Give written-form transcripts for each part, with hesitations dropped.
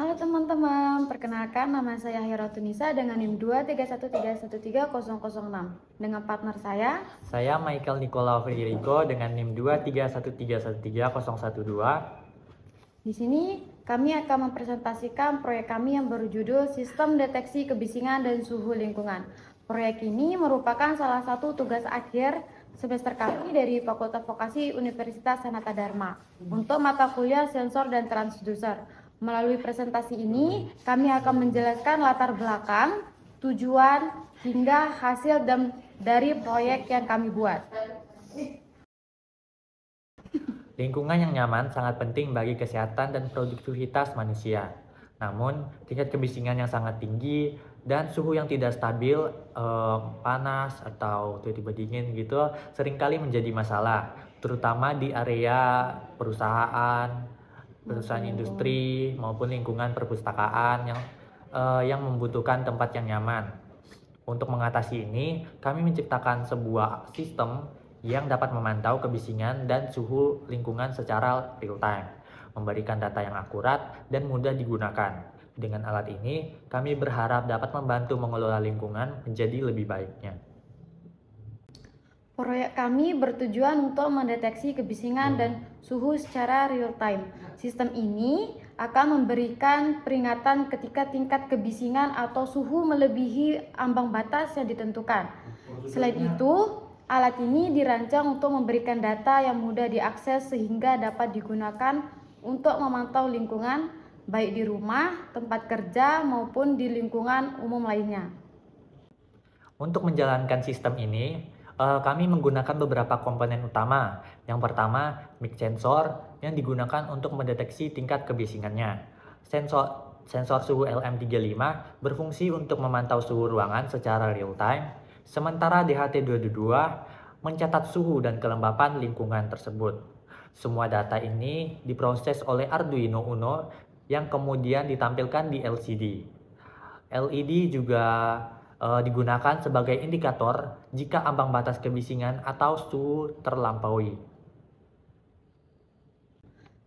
Halo teman-teman, perkenalkan nama saya Heratunisa dengan NIM 231313006 dengan partner saya. Saya Michael Nicola Federico dengan NIM 231313012. Di sini kami akan mempresentasikan proyek kami yang berjudul Sistem Deteksi Kebisingan dan Suhu Lingkungan. Proyek ini merupakan salah satu tugas akhir semester kami dari Fakultas Vokasi Universitas Sanata Dharma untuk mata kuliah sensor dan transducer. Melalui presentasi ini, kami akan menjelaskan latar belakang, tujuan, hingga hasil dari proyek yang kami buat. Lingkungan yang nyaman sangat penting bagi kesehatan dan produktivitas manusia. Namun, tingkat kebisingan yang sangat tinggi dan suhu yang tidak stabil, panas atau tiba-tiba dingin gitu, seringkali menjadi masalah, terutama di area perusahaan industri maupun lingkungan perpustakaan yang membutuhkan tempat yang nyaman. Untuk mengatasi ini, kami menciptakan sebuah sistem yang dapat memantau kebisingan dan suhu lingkungan secara real time, memberikan data yang akurat dan mudah digunakan. Dengan alat ini, kami berharap dapat membantu mengelola lingkungan menjadi lebih baiknya. Proyek kami bertujuan untuk mendeteksi kebisingan dan suhu secara real time. Sistem ini akan memberikan peringatan ketika tingkat kebisingan atau suhu melebihi ambang batas yang ditentukan. Selain itu, alat ini dirancang untuk memberikan data yang mudah diakses sehingga dapat digunakan untuk memantau lingkungan, baik di rumah, tempat kerja, maupun di lingkungan umum lainnya. Untuk menjalankan sistem ini, kami menggunakan beberapa komponen utama. Yang pertama, mic sensor yang digunakan untuk mendeteksi tingkat kebisingannya. Sensor suhu LM35 berfungsi untuk memantau suhu ruangan secara real time, sementara DHT222 mencatat suhu dan kelembapan lingkungan tersebut. Semua data ini diproses oleh Arduino Uno yang kemudian ditampilkan di LCD. LED juga digunakan sebagai indikator jika ambang batas kebisingan atau suhu terlampaui.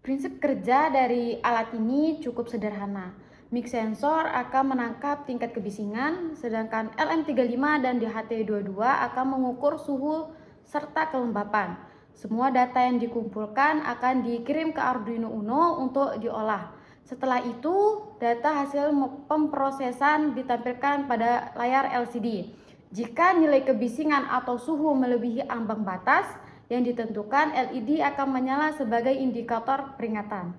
Prinsip kerja dari alat ini cukup sederhana. Mic sensor akan menangkap tingkat kebisingan, sedangkan LM35 dan DHT22 akan mengukur suhu serta kelembapan. Semua data yang dikumpulkan akan dikirim ke Arduino Uno untuk diolah. Setelah itu, data hasil pemrosesan ditampilkan pada layar LCD. Jika nilai kebisingan atau suhu melebihi ambang batas yang ditentukan, LED akan menyala sebagai indikator peringatan.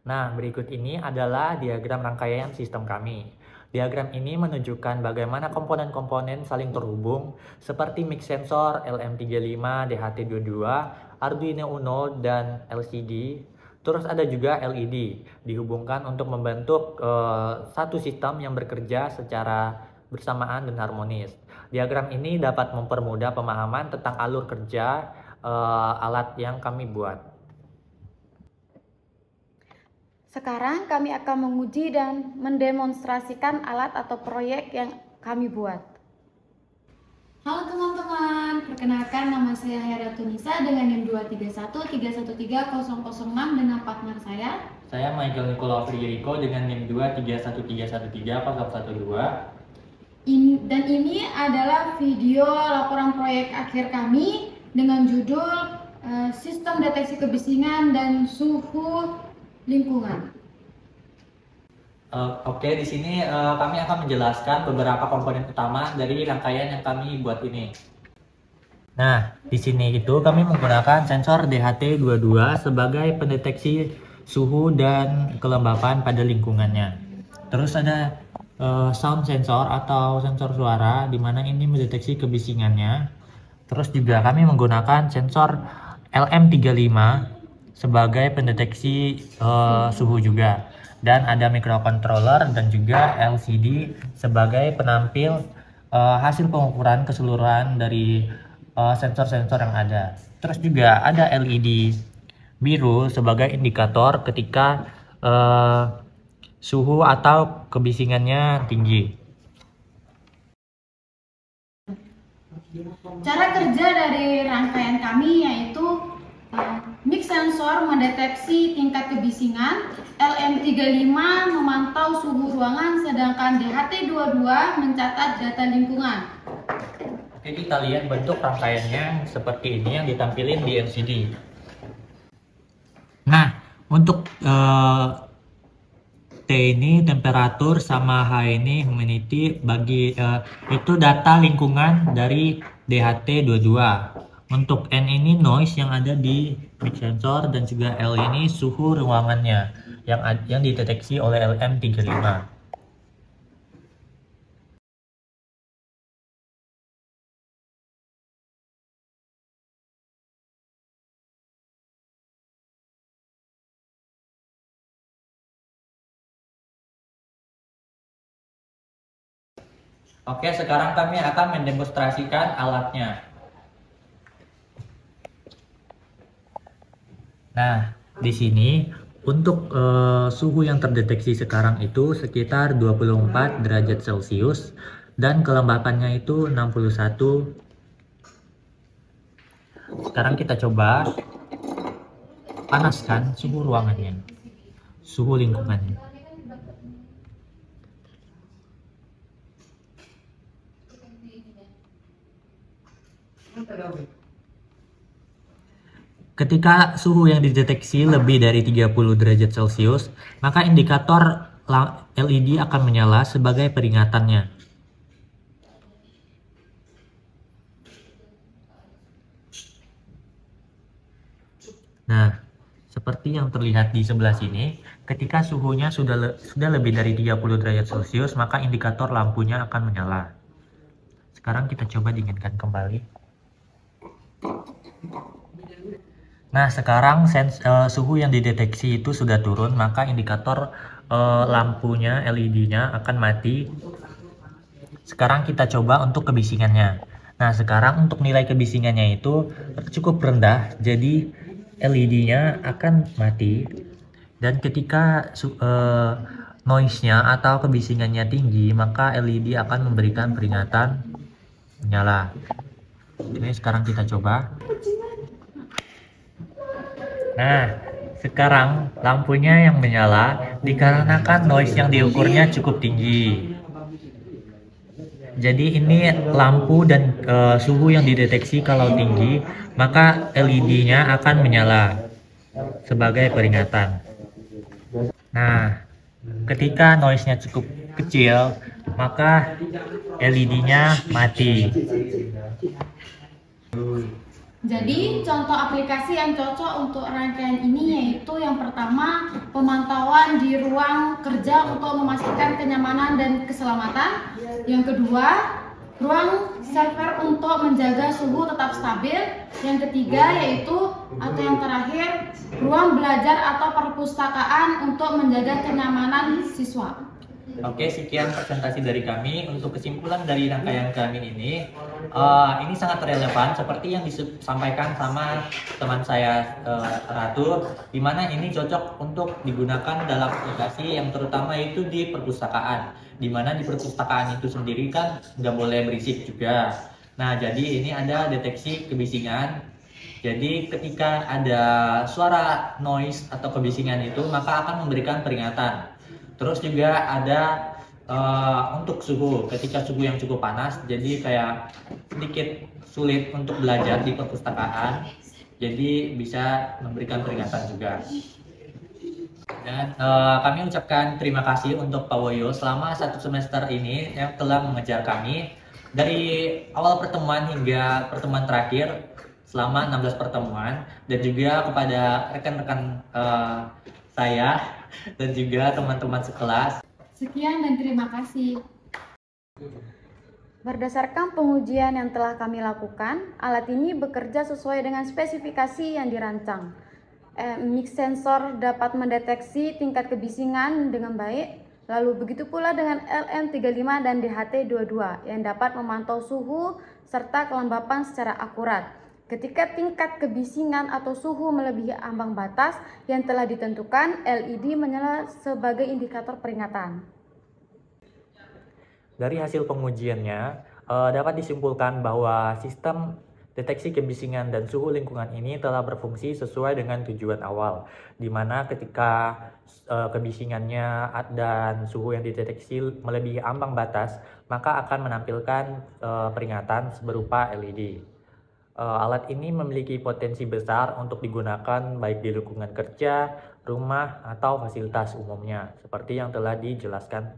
Nah, berikut ini adalah diagram rangkaian sistem kami. Diagram ini menunjukkan bagaimana komponen-komponen saling terhubung seperti mic sensor, LM35, DHT22, Arduino Uno, dan LCD. Terus ada juga LED dihubungkan untuk membentuk satu sistem yang bekerja secara bersamaan dan harmonis. Diagram ini dapat mempermudah pemahaman tentang alur kerja alat yang kami buat. Sekarang kami akan menguji dan mendemonstrasikan alat atau proyek yang kami buat. Halo teman-teman, perkenalkan nama saya Heratunisa dengan NIM 231313006 dengan partner saya. Saya Michael Nicola Federico dengan NIM 231313012. Dan ini adalah video laporan proyek akhir kami dengan judul Sistem Deteksi Kebisingan dan Suhu Lingkungan. Oke, di sini kami akan menjelaskan beberapa komponen utama dari rangkaian yang kami buat ini. Nah, di sini itu kami menggunakan sensor DHT22 sebagai pendeteksi suhu dan kelembapan pada lingkungannya. Terus ada sound sensor atau sensor suara, di mana ini mendeteksi kebisingannya. Terus juga kami menggunakan sensor LM35 sebagai pendeteksi suhu juga. Dan ada microcontroller dan juga LCD sebagai penampil hasil pengukuran keseluruhan dari sensor-sensor yang ada. Terus juga ada LED biru sebagai indikator ketika suhu atau kebisingannya tinggi. Cara kerja dari rangkaian kami yaitu Mix sensor mendeteksi tingkat kebisingan, LM35 memantau suhu ruangan, sedangkan DHT22 mencatat data lingkungan. Oke, kita lihat bentuk rangkaiannya seperti ini yang ditampilin di LCD. Nah, untuk T ini temperatur sama H ini humidity, bagi itu data lingkungan dari DHT22. Untuk N ini noise yang ada di mix sensor, dan juga L ini suhu ruangannya yang dideteksi oleh LM35. Oke, sekarang kami akan mendemonstrasikan alatnya. Nah, di sini untuk suhu yang terdeteksi sekarang itu sekitar 24 derajat Celcius dan kelembapannya itu 61. Sekarang kita coba panaskan suhu ruangannya, suhu lingkungannya. Ketika suhu yang dideteksi lebih dari 30 derajat Celcius, maka indikator LED akan menyala sebagai peringatannya. Nah, seperti yang terlihat di sebelah sini, ketika suhunya sudah lebih dari 30 derajat Celcius, maka indikator lampunya akan menyala. Sekarang kita coba dinginkan kembali. Nah, sekarang suhu yang dideteksi itu sudah turun, maka indikator lampunya, LED-nya akan mati. Sekarang kita coba untuk kebisingannya. Nah, sekarang untuk nilai kebisingannya itu cukup rendah, jadi LED-nya akan mati. Dan ketika noise-nya atau kebisingannya tinggi, maka LED akan memberikan peringatan menyala. Ini sekarang kita coba. Nah, sekarang lampunya yang menyala dikarenakan noise yang diukurnya cukup tinggi. Jadi ini lampu dan suhu yang dideteksi kalau tinggi, maka LED-nya akan menyala sebagai peringatan. Nah, ketika noise-nya cukup kecil, maka LED-nya mati. Jadi contoh aplikasi yang cocok untuk rangkaian ini yaitu yang pertama, pemantauan di ruang kerja untuk memastikan kenyamanan dan keselamatan. Yang kedua, ruang server untuk menjaga suhu tetap stabil. Yang ketiga yaitu atau yang terakhir, ruang belajar atau perpustakaan untuk menjaga kenyamanan siswa. Oke, sekian presentasi dari kami. Untuk kesimpulan dari rangkaian kami ini sangat relevan seperti yang disampaikan sama teman saya Ratu, dimana ini cocok untuk digunakan dalam aplikasi yang terutama itu di perpustakaan, dimana di perpustakaan itu sendiri kan nggak boleh berisik juga. Nah, jadi ini ada deteksi kebisingan. Jadi ketika ada suara noise atau kebisingan itu, maka akan memberikan peringatan. Terus juga ada untuk suhu, ketika suhu yang cukup panas, jadi kayak sedikit sulit untuk belajar di perpustakaan, jadi bisa memberikan peringatan juga. Dan kami ucapkan terima kasih untuk Pak Woyo selama 1 semester ini yang telah mengejar kami dari awal pertemuan hingga pertemuan terakhir selama 16 pertemuan, dan juga kepada rekan-rekan saya dan juga teman-teman sekelas. Sekian dan terima kasih. Berdasarkan pengujian yang telah kami lakukan, alat ini bekerja sesuai dengan spesifikasi yang dirancang. Mix sensor dapat mendeteksi tingkat kebisingan dengan baik, lalu begitu pula dengan LM35 dan DHT22 yang dapat memantau suhu serta kelembapan secara akurat. Ketika tingkat kebisingan atau suhu melebihi ambang batas yang telah ditentukan, LED menyala sebagai indikator peringatan. Dari hasil pengujiannya, dapat disimpulkan bahwa sistem Deteksi kebisingan dan suhu lingkungan ini telah berfungsi sesuai dengan tujuan awal, di mana ketika kebisingannya dan suhu yang dideteksi melebihi ambang batas, maka akan menampilkan peringatan berupa LED. Alat ini memiliki potensi besar untuk digunakan baik di lingkungan kerja, rumah, atau fasilitas umumnya, seperti yang telah dijelaskan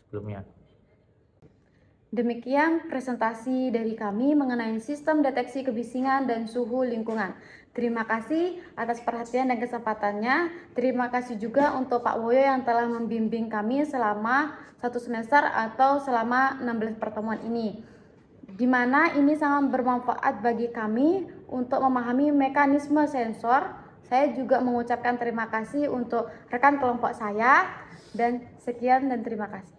sebelumnya. Demikian presentasi dari kami mengenai sistem deteksi kebisingan dan suhu lingkungan. Terima kasih atas perhatian dan kesempatannya. Terima kasih juga untuk Pak Woyo yang telah membimbing kami selama 1 semester atau selama 16 pertemuan ini. Di mana ini sangat bermanfaat bagi kami untuk memahami mekanisme sensor. Saya juga mengucapkan terima kasih untuk rekan kelompok saya, dan sekian dan terima kasih.